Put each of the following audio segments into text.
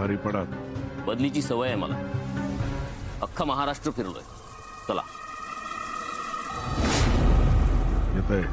भारी पडा. बदलीची सवय आहे मला. अख्खा महाराष्ट्र फिरलोय. चला येतंय.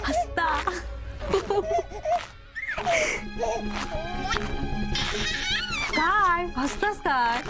हसता. काय हसतास काय?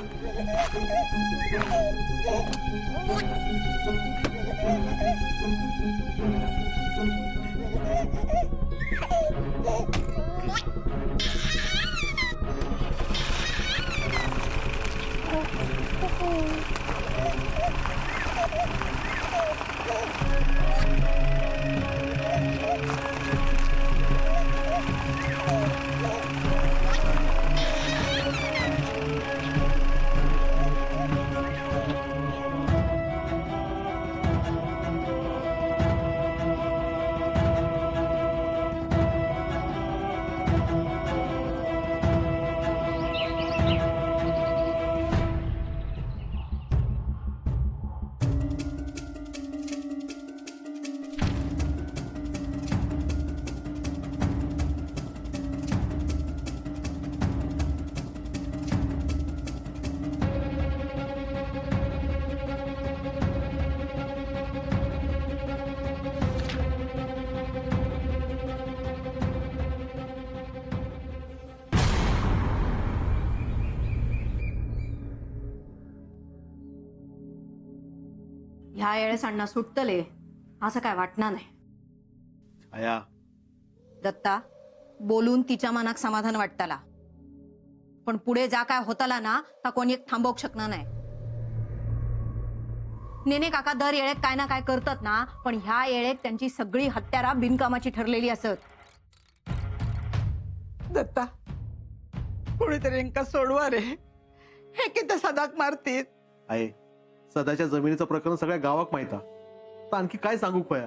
ह्या येळेस अण्णा सुटतले असं काय वाटणार नाही. छाया, दत्ता बोलून तिच्या मनाक समाधान वाटताला, पण पुढे जा काय होताला ना तर कोणी एक थांबवू शकणार नाही. नेने काका दर येळेत काय ना काय करतात ना, पण ह्या येळेत त्यांची सगळी हत्यारा बिनकामाची ठरलेली असत. दत्ता कोणीतरी इंका सोडवा रे. हे किती सदाक मारतीत. आहे सदाच्या जमिनीचं प्रकरण सगळ्या गावाक माहिता, तर आणखी काय सांगू खोया.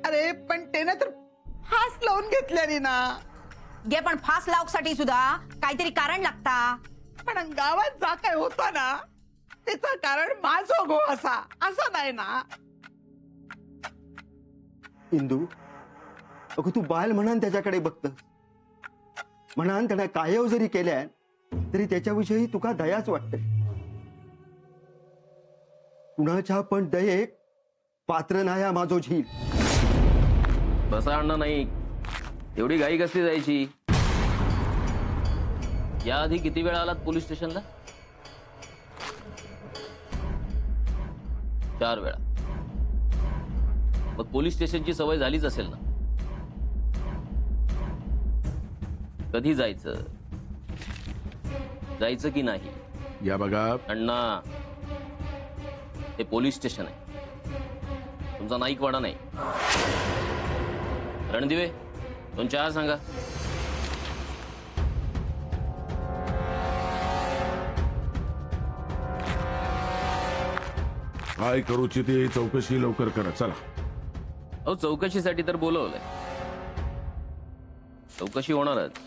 अरे पण त्याने तर फास लावून घेतल्यानी ना. गे पण फास लावसाठी सुद्धा काहीतरी कारण लागता. पण गावात जा काय होता ना त्याचं कारण माझो गो असा असं नाही ना. इंदू, अगं तू बाल म्हणान त्याच्याकडे बघत म्हणान त्याने कायव जरी केल्या तरी त्याच्याविषयी तुका दयाच वाटते. कुणाच्या पण दयेक पात्र नाया माझो झील. बसा अण्णा नाही, एवढी घाई कसली जायची? याआधी किती वेळा आलात पोलीस स्टेशनला? 4 वेळा. मग पोलीस स्टेशनची सवय झालीच असेल ना. कधी जायचं की नाही? या बघा, अण्णा, हे पोलीस स्टेशन आहे, तुमचा नाईकवाडा नाही. रणदिवे, 2 चहा सांगा. काय करूची ती चौकशी लवकर करा. चला. अहो, चौकशीसाठी तर बोलवलंय. चौकशी होणारच.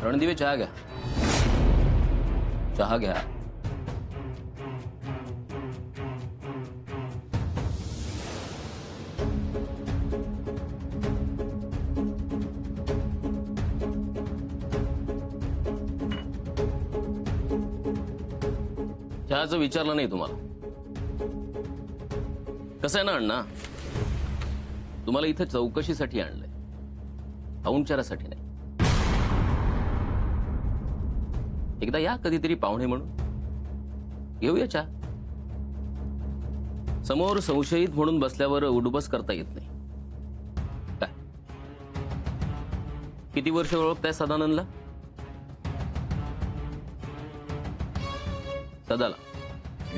रणदिवे, चहा घ्या. चहा घ्या. चहाचं विचारलं नाही तुम्हाला. कसं आहे ना अण्णा, तुम्हाला इथं चौकशीसाठी आणलंय, पाहुणचारासाठी नाही. एकदा या कधीतरी पाहुणे म्हणून घेऊया चहा. समोर संशयित म्हणून बसल्यावर उडबस करता येत नाही. काय किती वर्ष ओळखताय सदानंदला? सदाला?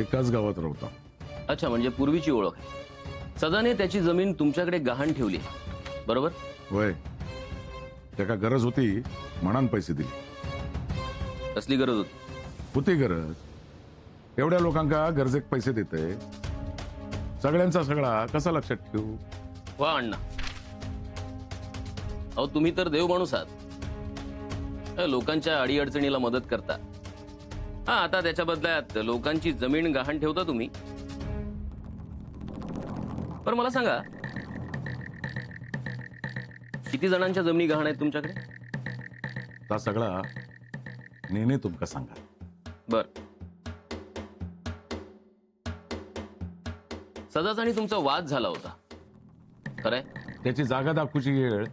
एकाच गावात राहता. अच्छा, म्हणजे पूर्वीची ओळख आहे. सदाने त्याची जमीन तुमच्याकडे गहाण ठेवली, बरोबर? वय त्याका गरज होती म्हणान पैसे दिले. कसली गरज होती? होती गरज. एवढ्या लोकांका गरजेक पैसे देते, सगळ्यांचा सगळा कसा लक्षात ठेवू? वा अण्णा, अहो तुम्ही तर देव माणूस आहात. लोकांच्या अडीअडचणीला मदत करता. हा, आता त्याच्या बदल्यात लोकांची जमीन गहाण ठेवता तुम्ही. पण मला सांगा, किती जणांच्या जमिनी गहाण आहेत तुमच्याकडे? ता सगळा नेने तुमका सांगा. बर. सदाचा आणि तुमचा वाद झाला होता, खरंय? त्याची जागा दाखवूची वेळ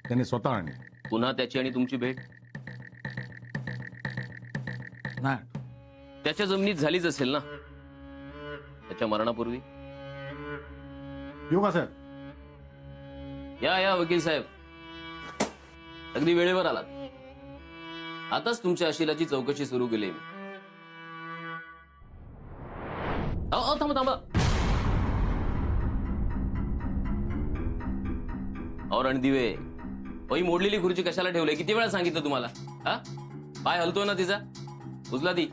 त्याने स्वतः आणली. पुन्हा त्याची आणि तुमची भेट नाही, त्याच्या जमिनीत झालीच असेल ना, त्याच्या मरणापूर्वी? येऊ का साहेब? या वकील साहेब, अगदी वेळेवर आलात. आताच तुमच्या अशिलाची चौकशी सुरू केली मी. अहो थांबा. अहो रणदिवे, ही मोडलेली खुर्ची कशाला ठेवली? किती वेळा सांगितलं तुम्हाला? हा, पाय हलतोय ना तिचा, उचला ती.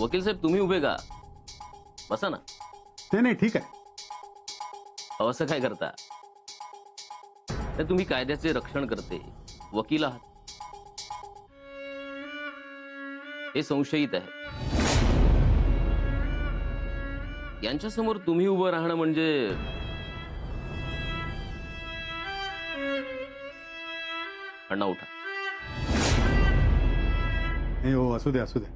वकील साहेब तुम्ही उभे का? बसा ना. नाही ठीक आहे. अहो, असं काय करता? तर तुम्ही कायद्याचे रक्षण करते वकील आहात. हे संशयित आहे. यांच्यासमोर तुम्ही उभं राहणं म्हणजे अण्णा उठा. हे हो, असू दे.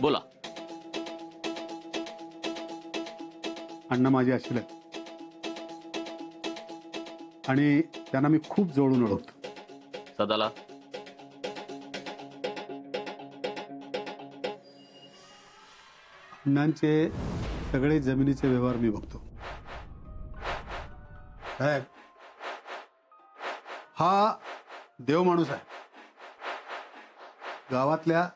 बोला. अण्णा माझे असेल आणि त्यांना मी खूप जवळून ओळखतो. सदाला? अण्णांचे सगळे जमिनीचे व्यवहार मी बघतो. साहेब, हा देव माणूस आहे. गावातल्या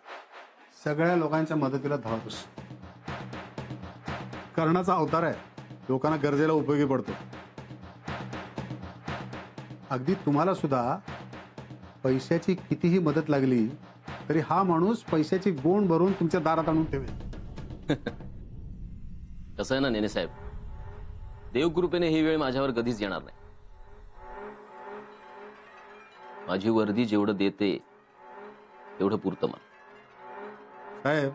सगळ्या लोकांच्या मदतीला धावत असतो. कर्णाचा अवतार आहे. लोकांना गरजेला उपयोगी पडतो. अगदी तुम्हाला सुद्धा पैशाची कितीही मदत लागली तरी हा माणूस पैशाची गोण भरून तुमच्या दारात आणून ठेवेल. कसं आहे ना नेने साहेब, देवकृपेने ही वेळ माझ्यावर कधीच येणार नाही. माझी वर्दी जेवढं देते तेवढं पुरतं मला. साहेब,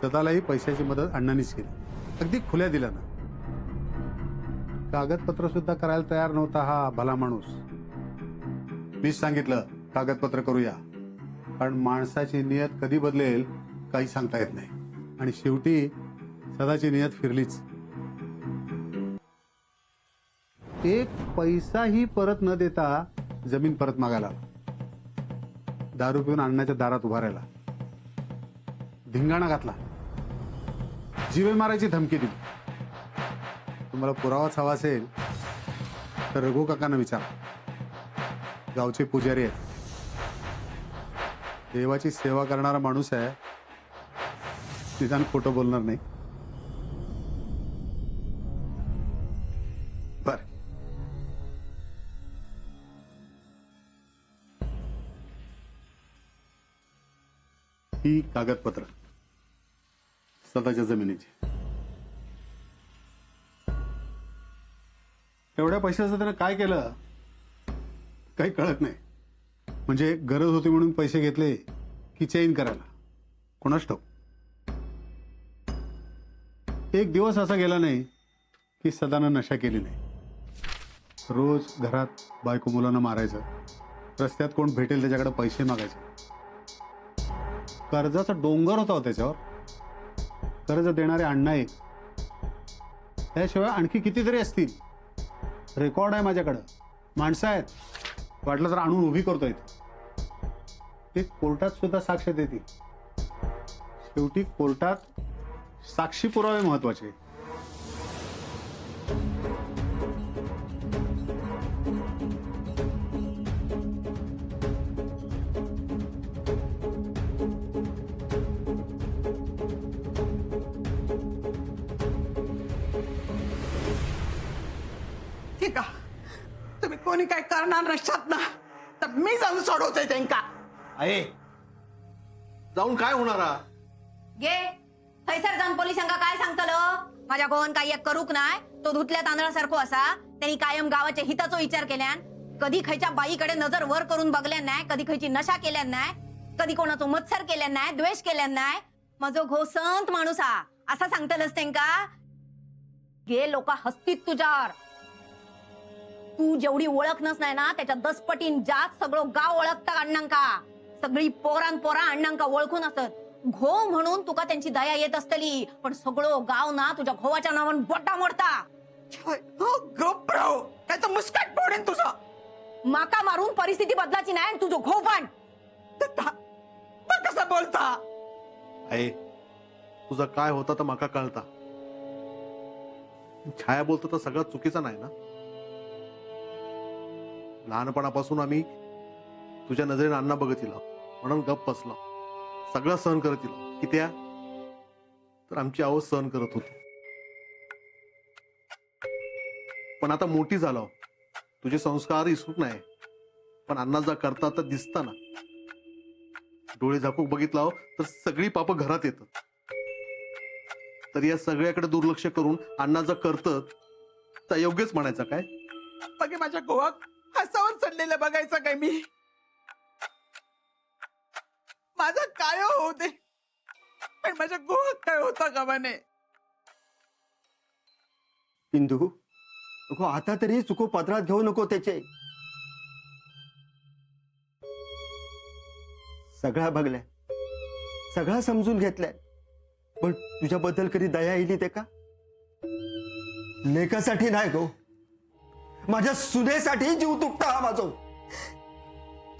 सदालाही पैशाची मदत अण्णांनीच केली. अगदी खुल्या दिल्यानं. कागदपत्र सुद्धा करायला तयार नव्हता हा भला माणूस. मीच सांगितलं कागदपत्र करूया, कारण माणसाची नियत कधी बदलेल काही सांगता येत नाही. आणि शेवटी सदाची नियत फिरलीच. एक पैसाही परत न देता जमीन परत मागायला, दारू पिऊन अण्णाच्या दारात उभा राहिला, धिंगाणा घातला, जीवे मारायची धमकी दिली. तुम्हाला पुरावाच हवा असेल तर रघु काकांना विचारा. गावचे पुजारी आहेत. देवाची सेवा करणारा माणूस आहे. निदान खोटं बोलणार नाही. बर, ही कागदपत्र सदाच्या जमिनीची. एवढ्या पैशाचं त्यानं काय केलं काही कळत नाही. म्हणजे गरज होती म्हणून पैसे घेतले की चेंज करायला, कोणास ठाऊक. एक दिवस असा गेला नाही की सदानं नशा केली नाही. रोज घरात बायको मुलांना मारायचं, रस्त्यात कोण भेटेल त्याच्याकडे पैसे मागायचे. कर्जाचा डोंगर होता हो त्याच्यावर. कर्ज देणारे अण्णा एक, त्याशिवाय आणखी कितीतरी असतील. रेकॉर्ड आहे माझ्याकडं, माणसं आहेत, वाटलं तर आणून उभी करतो इथे. ते कोर्टात सुद्धा साक्ष देतील. शेवटी कोर्टात साक्षी पुरावे महत्वाचे. ठीक आहे, तुम्ही कोणी काय करणार नसतात ना, तर मी जाऊन सोडवते त्यांका. आहे जाऊन काय होणार हा? गे थैसर जाऊन पोलिसांका काय सांगतलं? माझ्या गोवन काही एक करूक नाय, तो धुतल्या तांदळासारखो असा. त्यांनी कायम गावाच्या हिताचो विचार केल्यान, कधी खयच्या बाईकडे नजर वर करून बघल्या नाही, कधी खयची नशा केल्या नाही, कधी कोणाचो मत्सर केल्या नाही, द्वेष केल्या नाही. माझो घो संत माणूस हा असा सांगतलंस त्यांका. गे लोक हसतीत तुझ्यावर. तू जेवढी ओळखनच नाही ना, त्याच्या 10 पटीन जास्त सगळं गाव ओळखता अण्णांका. सगळी पोरान पोरा अण्णांका ओळखून असत. घो म्हणून तुका त्यांची दया येत असतली, पण सगळं गाव ना तुझ्या घोवाच्या नावान बोटा मोडता. गप राहू, त्याचं मुस्काट फोडेन तुझा. माका मारून परिस्थिती बदलाची नाही, आणि तुझं घो पण. दत्ता, बघ कसं बोलता. आहे तुझा काय होता तर माका कळता. छाया बोलतो तर सगळं चुकीचं नाही ना. लहानपणापासून आम्ही तुझ्या नजरेने अण्णा बघतिला म्हणून गप्प बसला. सगळं सहन करत इला. कित्या तर आमची आवाज सहन करत होती. पण आता मोठी झालो, तुझे संस्कार इसरूक नाही, पण अण्णा जा करता तर दिसता ना. डोळे झाकूक बघितला तर सगळी पाप घरात येतात. तर या सगळ्याकडे दुर्लक्ष करून अण्णा जर करतं तर योग्यच म्हणायचं काय? बघे माझ्या गोवाक हसावर चढलेलं बघायचं काय मी? माझा काय होऊ दे, पण माझ्या गोवाक काय होता का म्हणे. इंदू नको आता तरी चुको पदरात घेऊ नको त्याचे. सगळा बघलाय, सगळा समजून घेतलाय, पण तुझ्याबद्दल कधी दया येईल ते का? लेकासाठी नाही गो, माझ्या सुनेसाठी जीव तुटता हा माझो.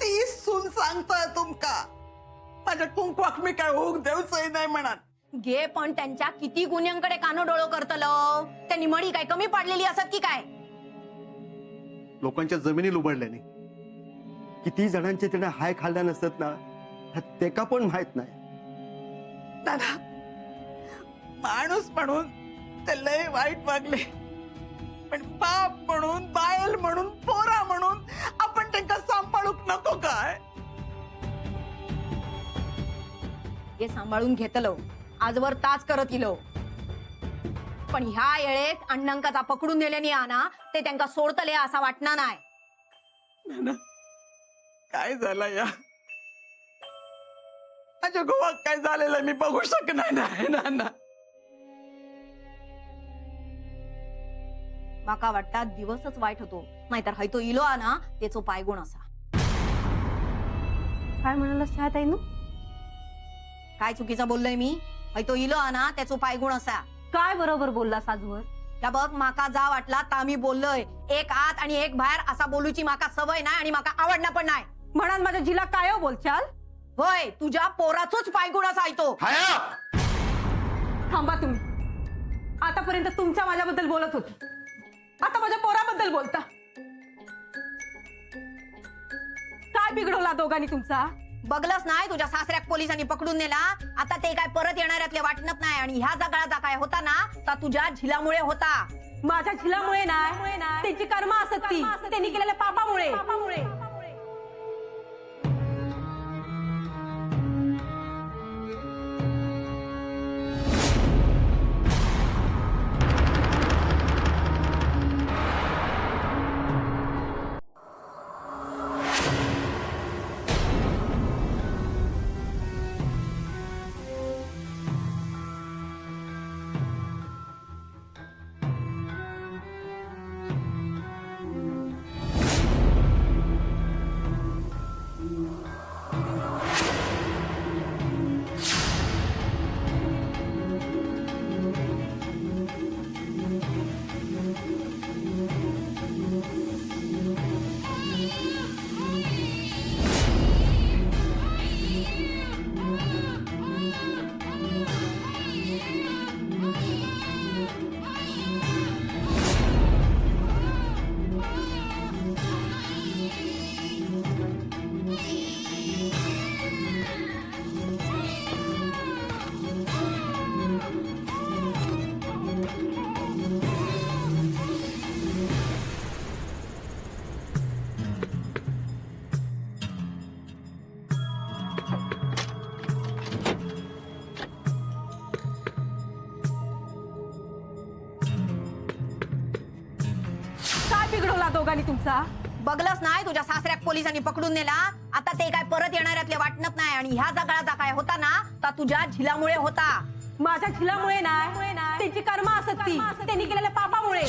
ती सून सांगतोय तुमका माझ्या कुंकवाक मी काय होऊक देऊचंही नाही म्हणा. गे पण त्यांच्या किती गुन्ह्यांकडे कानो डोळो करतलो. त्यांनी मडी काय कमी पाडलेली असत की काय? लोकांच्या जमिनी लुबडल्याने किती जणांचे त्याने हाय खाल्ल्या नसत ना, ते का पण माहित नाही. दादा, माणूस म्हणून ते लय वाईट वागले, पण बाप म्हणून, बायल म्हणून, पोरा म्हणून आपण त्यांना सांभाळूक नको काय? हे सांभाळून घेतलो, आजवर ताच करत इलो, पण ह्या येळेत अण्णांकाचा पकडून नेल्याने आना ते त्यांका सोडतले असा वाटणार नाही. नाना, काय झालं या माझ्या गोवाक काय झालेलं मी बघू शकणार नाही नाना. माका वाटतात दिवसच वाईट होतो, नाहीतर हैतो इलो आना त्याचो पायगुण असा. काय म्हणालस छायाताईनू? काय चुकीचं बोललोय मी? हैतो इलो आना त्याचो पायगुण असा. काय बरोबर बोलला साजवर? या बघ, माका जा वाटला ता मी बोललोय. एक आत आणि एक बाहेर असा बोलूची माका सवय नाही आणि माका आवडणार पण नाही. म्हणाल माझ्या जिला काय बोलचाल? होय, तुझ्या पोराचोच पायगुण असा ऐतो. थांबा तुम्ही. आतापर्यंत तुमच्या माझ्याबद्दल बोलत होती, आता माझ्या पोराबद्दल बोलता. काय बिघडवला दोघांनी तुमचा? बघलंच नाही तुझ्या सासऱ्याक पोलिसांनी पकडून नेला. आता ते काय परत येणाऱ्यातले वाटणत नाही, आणि ह्या जगाचा काय होता ना तर तुझ्या झिलामुळे होता. माझ्या झिलामुळे नाही, त्यांची कर्म असत ती, त्यांनी केलेल्या पापामुळे. दोघांनी तुमचा? बघलंच नाही तुझ्या सासऱ्याक पोलिसांनी पकडून नेला. आता ते काय परत येणाऱ्यातले वाटणत नाही. आणि ह्या जगळाचा काय होता ना तर तुझ्या झिलामुळे होता. माझ्या झिलामुळे नाही, त्यांची कर्म असत ती, त्यांनी केलेल्या पापामुळे.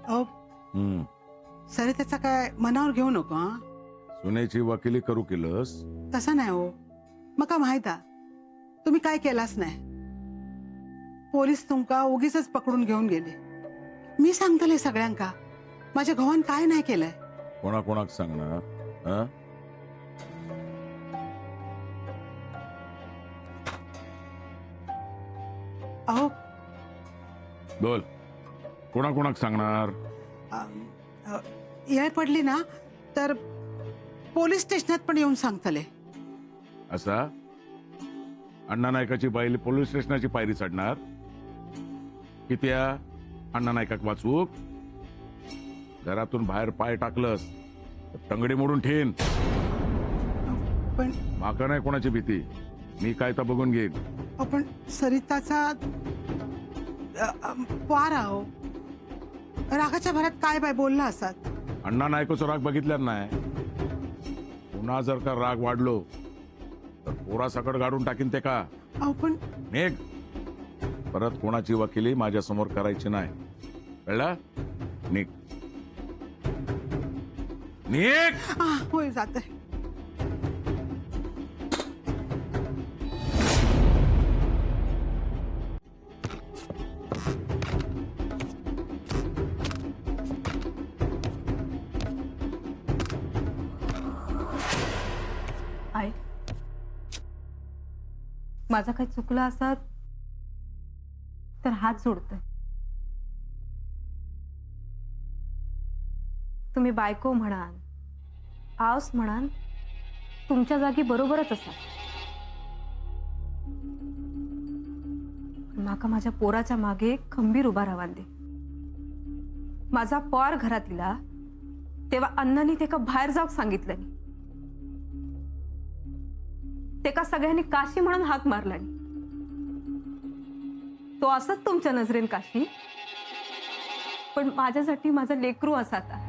अहो हम्म. सर त्याचा काय मनावर घेऊ नको हा. सुनेची वकिली करू केलंस? तसं नाही हो, मग का माहित तुम्ही काय केलाच नाही. पोलीस तुमका उगीच पकडून घेऊन गेले. मी सांगतले सगळ्यांका माझ्या घोवान काय नाही केलंय. कोणाकोणाक सांगणार? हं? अहो बोल, कोणाकोणाक सांगणार? येळ पडली ना तर पोलीस स्टेशनात पण येऊन सांगतले. असा अण्णा नायकाची बाईल पोलीस स्टेशनाची पायरी चढणार? कित्या अण्णा नायकाक वाचूक? घरातून बाहेर पाय टाकलंस तर टंगडी मोडून ठेन. पण माका नाही कोणाची भीती, मी काय तर बघून घेईन. पण सरिताचा पार आहो, रागाच्या भरात काय बाय बोलला असात. अण्णा नायकोचा राग बघितल्यात नाही. पुन्हा जर का राग वाढलो तर पोरा सकट गाडून टाकीन ते का. अहो पण नेग परत कोणाची वकिली माझ्या समोर करायची नाही, कळलं? निघ निघ. होय जात आहे. माझा काही चुकला असत तर हात जोडतोय. तुम्ही बायको म्हणाल, आऊस म्हणाल, तुमच्या जागी बरोबरच असा. माका माझ्या पोराच्या मागे खंबीर उभा राहावान दे. माझा पोर घरात इला तेव्हा अण्णांनी तेका बाहेर जाऊक सांगितलं नाही. तेका सगळ्यांनी काशी म्हणून हाक मारला नाही. तो असत तुमच्या नजरेन काशी, पण माझ्यासाठी माझा लेकरू असा आता.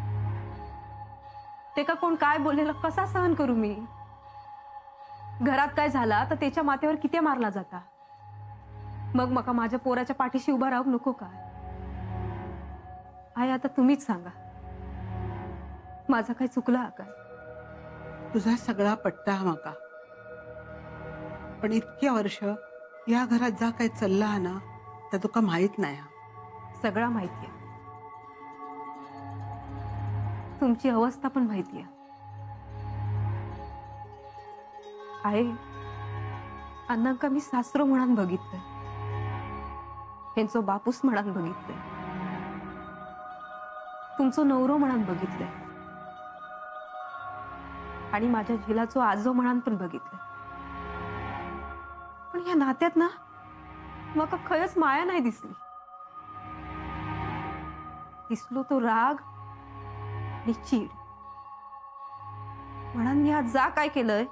तेका कोण काय बोललेलं कसा सहन करू मी? घरात काय झाला तर त्याच्या माथ्यावर किती मारला जाता. मग मका माझ्या पोराच्या पाठीशी उभा राहू नको काय? आई आता तुम्हीच सांगा, माझा काय चुकला हा काय? तुझा सगळा पट्टा माका, पण इतक्या वर्ष या घरात जा काय चालला हा ना तर तुका माहित नाही. सगळा माहितीये, तुमची अवस्था पण माहितीये. आहे अण्णांका मी सासरो म्हणून बघितलंय, ह्यांचो बापूस म्हणून बघितलंय, तुमचो नवरो म्हणून बघितलंय, आणि माझ्या झिलाचो आजो म्हणून पण बघितलंय. पण या नात्यात ना मका खयच माया नाही दिसली. दिसलो तो राग आणि चीड. म्हणून मी आज जा काय केलंय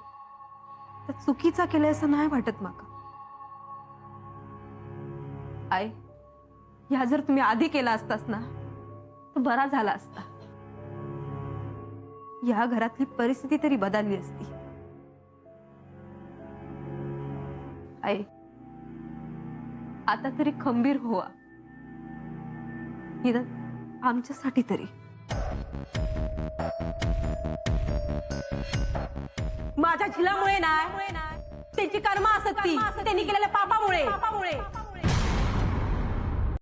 तर चुकीचा केलंय असं नाही वाटत माका. आई, ह्या जर तुम्ही आधी केला असतास ना तर बरा झाला असता. या घरातली परिस्थिती तरी बदलली असती. आई, आता तरी खंबीर व्हा, निदान आमच्यासाठी तरी. माझ्या झिलामुळे नाही, त्यांची कर्म असत ती, त्यांनी केलेल्या पापामुळे.